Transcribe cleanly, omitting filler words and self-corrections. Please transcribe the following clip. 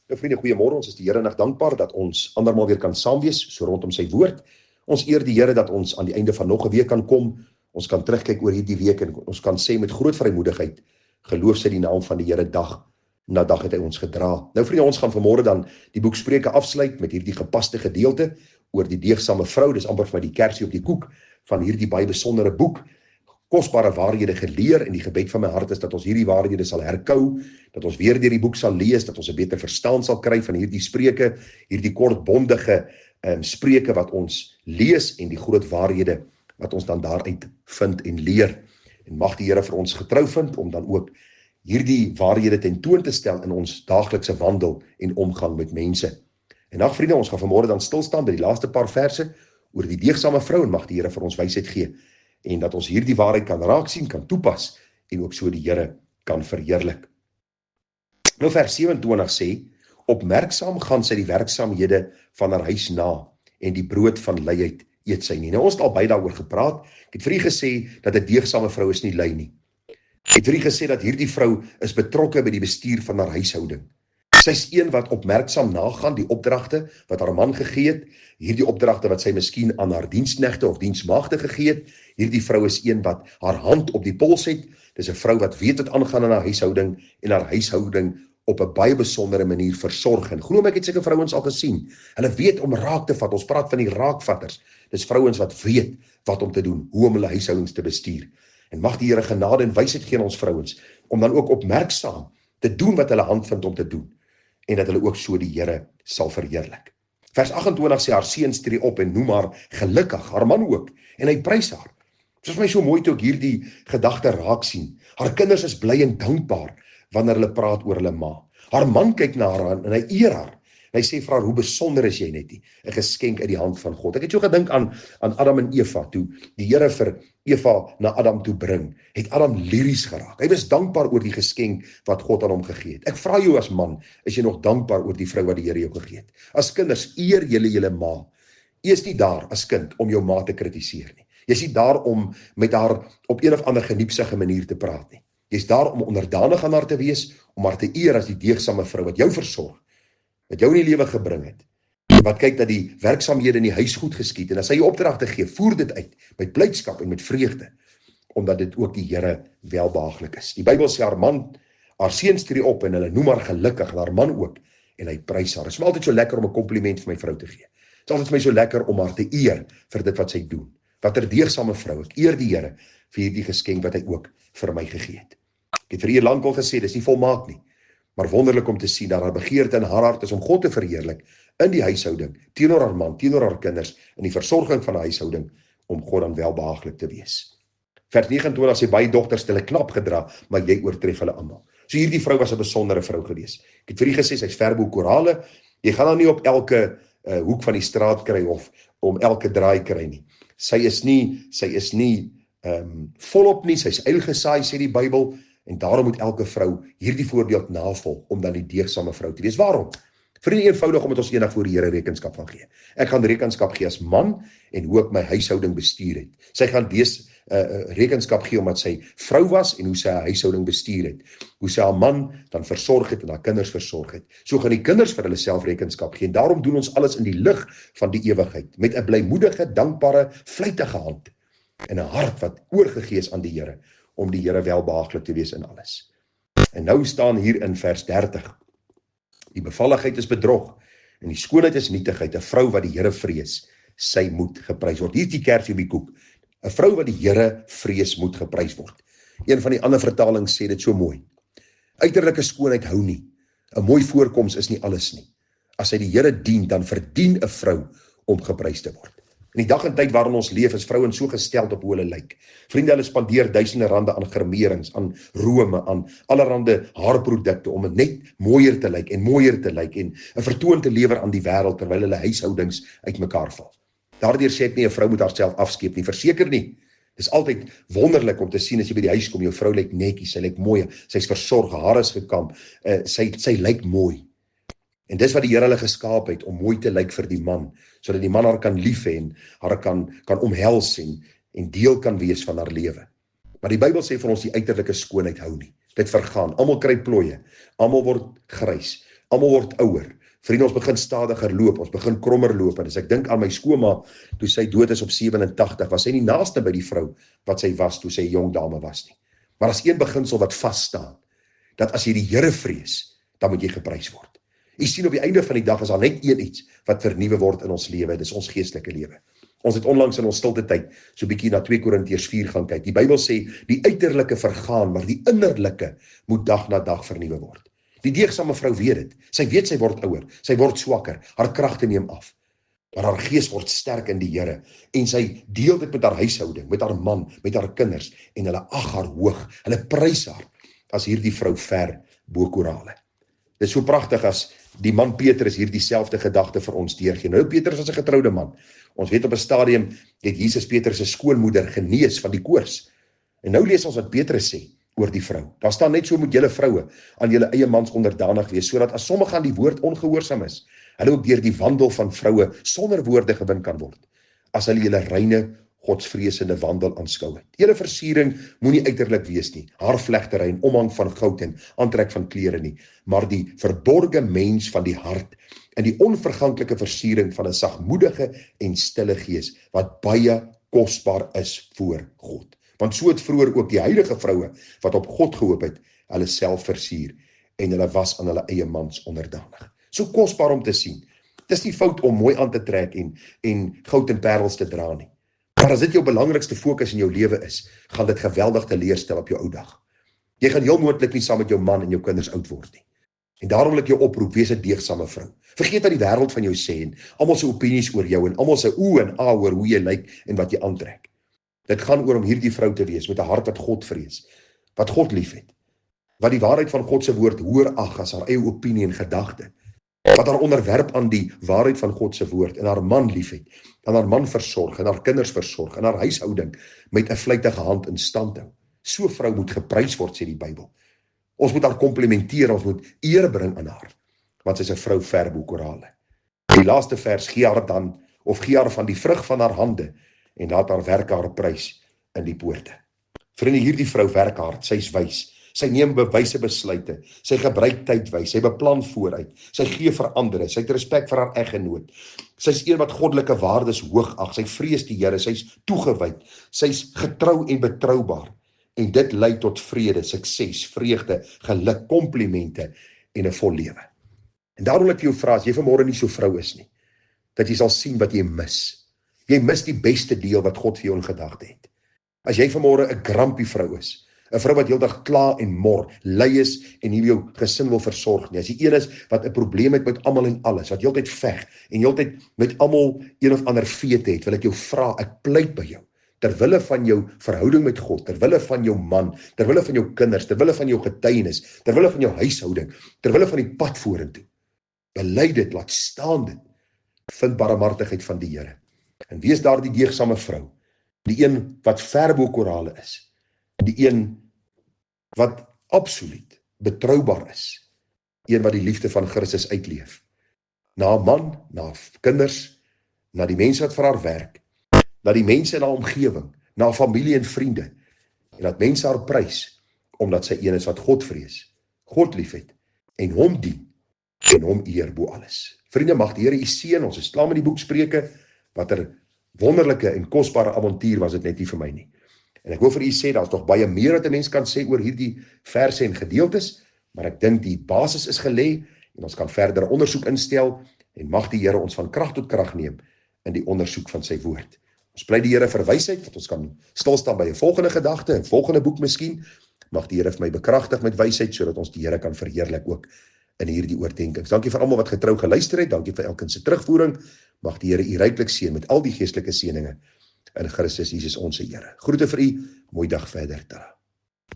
Nou vriende, goeiemôre, ons is die Here nog dankbaar dat ons andermaal weer kan saam wees, so rondom sy woord. Ons eer die Here dat ons aan die einde van nog 'n week kan kom, ons kan terugkyk oor hierdie week en ons kan sê met groot vrymoedigheid, geloof sy die naam van die Here dag na dag het hy ons gedra. Nou vriende, ons gaan vanmôre dan die boek Spreuke afsluit met hierdie gepaste gedeelte oor die deegsame vrou. Dis amper vir my die kersie op die koek van hierdie baie besondere boek. Kosbare waarhede geleer en die gebed van my hart is dat ons hierdie waarhede sal herkou, dat ons weer deur die boek sal lees, dat ons 'n beter verstaan sal kry van hierdie spreuke, hierdie kortbondige spreuke wat ons lees en die groot waarhede wat ons dan daaruit vind en leer. En mag die Here vir ons getrou vind om dan ook hierdie waarhede tentoon te stel in ons daaglikse wandel en omgang met mense. En ag vriende, ons gaan vanmôre dan stil staan by die laaste paar verse oor die deegsame vrou en mag die Here vir ons wysheid gee en dat ons hierdie waarheid kan raak sien, kan toepas en ook so die Here kan verheerlik. Nou vers 27 sê, opmerksaam gaan sy die werksaamhede van haar huis na en die brood van luiheid eet sy nie. Nou ons het al baie daaroor gepraat. Ek het vir u gesê dat 'n deegsame vrou is nie lui nie. Ek het vir u gesê dat hierdie vrou is betrokke by die bestuur van haar huishouding. Sy's een wat opmerksaam nagaan die opdragte wat haar man gegee het, hierdie opdragte wat sy miskien aan haar diensknegte of diensmaagde gegee het. Hierdie vrou is een wat haar hand op die pols het. Dis 'n vrou wat weet wat aangaan in haar huishouding en haar huishouding op 'n baie besondere manier versorg. En glo my, ek het sulke vrouens al gesien. Hulle weet om raak te vat. Ons praat van die raakvatters. Dis vrouens wat weet wat om te doen, hoe om hulle huishoudings te bestuur. En mag die Here genade en wysheid gee aan ons vrouens om dan ook opmerksaam te doen wat hulle hand vind om te doen en dat hulle ook so die Here sal verheerlik. Vers 28 sê haar seuns tree op en noem haar gelukkig, haar man ook, en hy prys haar. Dit is my so mooi toe ek hierdie gedagte raak sien. Haar kinders is bly en dankbaar wanneer hulle praat oor hulle ma. Haar man kyk na haar en hy eer haar. En hy sê vir haar, hoe besonder is jy net nie, 'n geskenk uit die hand van God. Ek het so gedink aan Adam en Eva, toe die Here vir Eva na Adam toe bring, het Adam liries geraak. Hy was dankbaar oor die geskenk wat God aan hom gegee het. Ek vra jou as man, is jy nog dankbaar oor die vrou wat die Here jou gegee het? As kinders, eer julle ma. Jy is nie daar as kind om jou ma te kritiseer nie. Jy is nie daar om met haar op een of ander geniepsige manier te praat nie. Jy is daar om onderdanig aan haar te wees, om haar te eer as die deegsame vrou wat jou versorg, wat jou in die lewe gebring het, en wat kyk dat die werksaamhede in die huis goed geskied, en as hy jou opdragte gee, voer dit uit, met blydskap en met vreugde, omdat dit ook die Here welbehaaglik is. Die Bybel sê haar seuns tree op, en hulle noem haar gelukkig, en haar man ook, en hy prys haar. Het is my altyd so lekker om 'n kompliment vir my vrou te gee. Het is altyd vir my so lekker om haar te eer, vir dit wat sy doen. Wat 'n deegsame vrou, ek eer die Here, vir hierdie geskenk wat hy ook vir my gegee het. Ek het vir u lank al gesê, dis nie volmaak nie, maar wonderlik om te sien dat haar begeerte in haar hart is om God te verheerlik in die huishouding, teenoor haar man, teenoor haar kinders, in die versorging van haar huishouding, om God dan welbehaaglik te wees. Vers 29 sê, baie dogters het hulle knap gedra, maar jy oortref hulle almal. So hierdie vrou was 'n besondere vrou gewees. Ek het vir u gesê, sy's verbo korale, jy gaan haar nie op elke hoek van die straat kry, of om elke draai kry nie. Sy is nie volop nie, sy is eilgesaai, sê die Bybel, en daarom moet elke vrou hierdie voorbeeld navolg, om dan die deegsame vrou te wees. Waarom? Vriende, eenvoudig omdat ons eendag voor die Here rekenskap van gee. Ek gaan rekenskap gee as man, en hoe ek my huishouding bestuur het. Sy gaan rekenskap gee omdat sy vrou was, en hoe sy haar huishouding bestuur het. Hoe sy haar man dan versorg het, en haar kinders versorg het. So gaan die kinders vir hulle self rekenskap gee, en daarom doen ons alles in die lig van die ewigheid, met 'n blymoedige, dankbare, vlytige hand, en 'n hart wat oorgegee is aan die Here, om die Here welbehaaglik te wees in alles. En nou staan hier in vers 30, die bevalligheid is bedrog, en die skoonheid is nietigheid. 'n vrou wat die Here vrees, sy moet geprys word. Hier is die kersie op die koek. 'n vrou wat die Here vrees, moet geprys word. Een van die ander vertalings sê dit so mooi. Uiterlike skoonheid hou nie. 'n mooi voorkoms is nie alles nie. As hy die Here dien, dan verdien 'n vrou om geprys te word. In die dag en tyd waarin ons leef, is vrouens so gesteld op hoe hulle lyk. Vriende, hulle spandeer duisende rande aan gremmerings, aan rome, aan allerhande haarprodukte, om net mooier te lyk, en mooier te lyk, en 'n vertoon te lewer aan die wêreld, terwyl hulle huishoudings uitmekaar val. Daardeur sê ek nie 'n vrou moet haarself afskeep nie, verseker nie. Dis altyd wonderlik om te sien as jy by die huis kom, jou vrou lyk netjies, sy lyk mooi, sy's versorg, haar is gekam, sy lyk mooi. En dis wat die Here hulle geskaap het, om mooi te lyk vir die man, sodat die man haar kan lief hê en haar kan omhels en deel kan wees van haar lewe. Maar die Bybel sê vir ons die uiterlike skoonheid hou nie. Dit vergaan. Almal kry plooie, almal word grys, Almal word ouer. Vriende, ons begin stadiger loop, ons begin krommer loop. En as ek dink aan my skooma, toe sy dood is op 87, was sy nie naaste by die vrou wat sy was toe sy 'n jong dame was nie. Maar as een beginsel wat vas staan, dat as jy die Here vrees, dan moet jy geprys word. Jy sien op die einde van die dag is daar net een iets wat vernuwe word in ons lewe, dis ons geestelike lewe. Ons het onlangs in ons stilte tyd so 'n bietjie na 2 Korintiërs 4 gaan kyk. Die Bybel sê, die uiterlike vergaan, maar die innerlike moet dag na dag vernuwe word. Die deegsame vrou weet dit. Sy weet sy word ouer, sy word swakker, haar kragte neem af. Maar haar gees word sterk in die Here en sy deel dit met haar huishouding, met haar man, met haar kinders en hulle ag haar hoog. Hulle prys haar as hierdie vrou ver bo korale. Dit is so pragtig as die man Petrus hier dieselfde gedagte vir ons deurgee. Nou Petrus was 'n getroude man. Ons weet op 'n stadium het Jesus Petrus se skoonmoeder genees van die koors. En nou lees ons wat Petrus sê oor die vrou. Daar staan net so moet julle vroue aan julle eie mans onderdanig wees, sodat as sommige aan die woord ongehoorsaam is, hulle ook deur die wandel van vroue sonder woorde gewin kan word, as hulle julle reine, godsvreesende wandel aanskou het. Julle versiering moenie uiterlik wees nie, haarvlegtery en omhang van goud en aantrek van klere nie, maar die verborge mens van die hart en die onverganklike versiering van 'n sagmoedige en stille gees, wat baie kosbaar is voor God. Want so het vroeër ook die heilige vroue, wat op God gehoop het, hulle self versier, en hulle was aan hulle eie mans onderdanig. So kosbaar om te sien. Dit is nie fout om mooi aan te trek en goud en parels te dra nie. Maar as dit jou belangrikste fokus in jou lewe is, gaan dit geweldig teleurstel op jou ou dag. Jy gaan heel moontlik nie saam met jou man en jou kinders oud word nie. En daarom wil ek jou oproep, wees 'n deegsame vrou. Vergeet wat die wêreld van jou sê en almal se opinies oor jou en almal se oë en a oor hoe jy lyk en wat jy aantrek. Dit gaan oor om hierdie vrou te wees met 'n hart wat God vrees, wat God liefhet, wat die waarheid van God se woord hoër ag as haar eie opinie en gedagte, wat haar onderwerp aan die waarheid van God se woord en haar man liefhet, en haar man versorg en haar kinders versorg en haar huishouding met 'n vlytige hand in stand hou. So vrou moet geprys word, sê die Bybel. Ons moet haar komplimenteer, ons moet eer bring aan haar, want sy is 'n vrou ver bo korale. Die laaste vers, gee haar van die vrug van haar hande en laat haar werk haar prys in die poorte. Vriende, hierdie vrou werk hard, sy is wys. Sy neem bewyse besluite, sy gebruik tyd wys, sy beplan vooruit, sy gee vir ander, sy het respek vir haar eggenoot. Sy's een wat goddelike waardes hoog ag, sy vrees die Here, sy's toegewyd, sy's getrou en betroubaar. En dit lei tot vrede, sukses, vreugde, geluk, komplimente en 'n vol lewe. En daarom wil ek jou vra, as jy vanmôre nie so vrou is nie, dat jy sal sien wat jy mis. Jy mis die beste deel wat God vir jou in gedagte het. As jy vanmôre 'n grumpy vrou is, 'n vrou wat heeldag kla en mor, lui is en nie jou gesin wil versorg nie. As jy een is wat 'n probleem het met almal en alles, wat heeltyd veg en heeltyd met almal een of ander feite het, wil ek jou vra, ek pleit by jou, terwille van jou verhouding met God, terwille van jou man, terwille van jou kinders, terwille van jou getuienis, terwille van jou huishouding, terwille van die pad vorentoe. Bely dit, laat staan dit. Vind barmhartigheid van die Here. En wees daar die deegsame vrou, die een wat ver bo korale is, die een wat absoluut betroubaar is, een wat die liefde van Christus uitleef, na 'n man, na kinders, na die mense wat vir haar werk, na die mense in haar omgewing, na familie en vriende, en dat mense haar prys, omdat sy een is wat God vrees, God liefhet, en hom dien, en hom eer bo alles. Vriende, mag die Here u seën, ons is klaar met die boek Spreuke, wat 'n wonderlike en kosbare avontuur was dit net nie vir my nie. En ek wil vir u sê, daar is nog baie meer wat 'n mens kan sê oor hierdie verse en gedeeltes, maar ek dink die basis is gelê, en ons kan verdere ondersoek instel, en mag die Here ons van krag tot krag neem, in die ondersoek van sy woord. Ons bly die Here vir wysheid, dat ons kan stilstaan by 'n volgende gedagte, 'n volgende boek miskien, mag die Here vir my bekragtig met wysheid, sodat ons die Here kan verheerlik ook in hierdie oordeenkings. Dankie vir almal wat getrou geluister het, dankie vir elkeen se terugvoering, mag die Here u ryklik seën met al die geestelike seëninge, in Christus Jesus ons Here. Groete vir u, mooi dag verder. Tada.